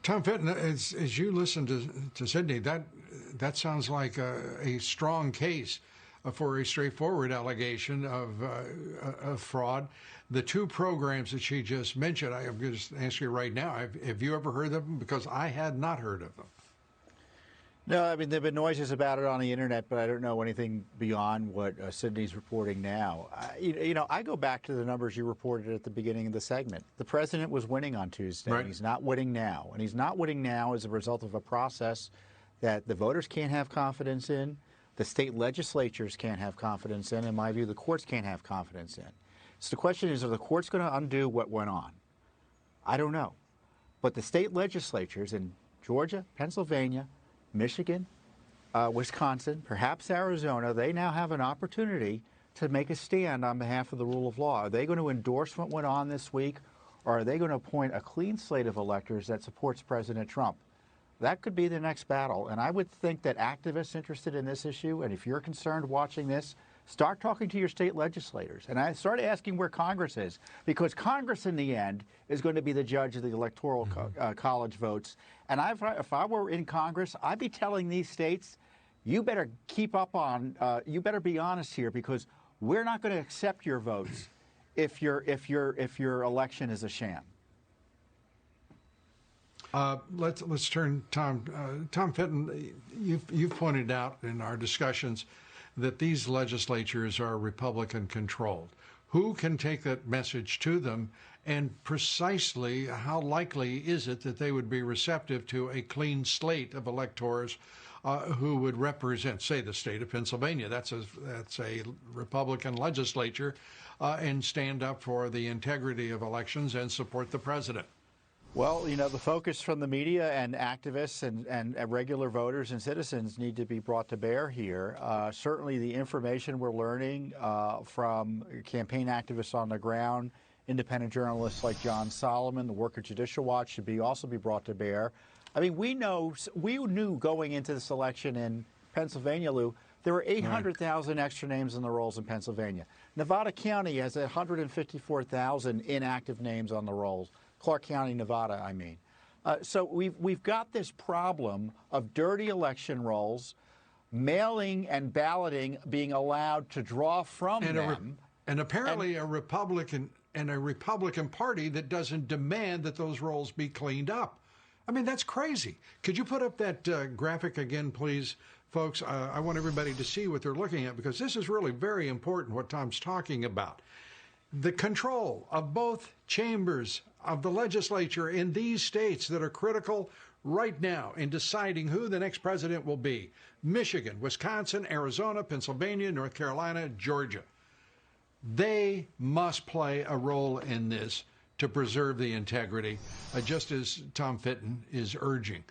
Tom Fitton, as you listen to Sydney, that sounds like a strong case for a straightforward allegation of fraud. The two programs that she just mentioned, I'm going to ask you right now, have you ever heard of them? Because I had not heard of them. No, I mean, there have been noises about it on the internet, but I don't know anything beyond what Sydney's reporting now. I go back to the numbers you reported at the beginning of the segment. The president was winning on Tuesday, right. And he's not winning now. And he's not winning now as a result of a process that the voters can't have confidence in, the state legislatures can't have confidence in, in my view, the courts can't have confidence in. So the question is, are the courts going to undo what went on? I don't know. But the state legislatures in Georgia, Pennsylvania, Michigan, Wisconsin, perhaps Arizona, they now have an opportunity to make a stand on behalf of the rule of law. Are they going to endorse what went on this week, or are they going to appoint a clean slate of electors that supports President Trump? That could be the next battle, and I would think that activists interested in this issue, and if you're concerned watching this, start talking to your state legislators. And I start asking where Congress is, because Congress, in the end, is going to be the judge of the Electoral College votes. And if I were in Congress, I'd be telling these states, you better keep up on, you better be honest here, because we're not going to accept your votes if your election is a sham. Let's turn, Tom Fitton, you've pointed out in our discussions that these legislatures are Republican-controlled. Who can take that message to them, and precisely how likely is it that they would be receptive to a clean slate of electors who would represent, say, the state of Pennsylvania? That's a Republican legislature, and stand up for the integrity of elections and support the president. Well, the focus from the media and activists and regular voters and citizens need to be brought to bear here. Certainly the information we're learning from campaign activists on the ground, independent journalists like John Solomon, the work of Judicial Watch should also be brought to bear. I mean, we knew going into this election in Pennsylvania, Lou, there were 800,000 extra names in the rolls in Pennsylvania. Nevada County has 154,000 inactive names on the rolls. Clark County, Nevada, I mean. So we've got this problem of dirty election rolls, mailing and balloting being allowed to draw from them. And apparently a Republican Party that doesn't demand that those rolls be cleaned up. I mean, that's crazy. Could you put up that graphic again, please, folks? I want everybody to see what they're looking at, because this is really very important, what Tom's talking about. The control of both chambers of the legislature in these states that are critical right now in deciding who the next president will be: Michigan, Wisconsin, Arizona, Pennsylvania, North Carolina, Georgia. They must play a role in this to preserve the integrity, just as Tom Fitton is urging.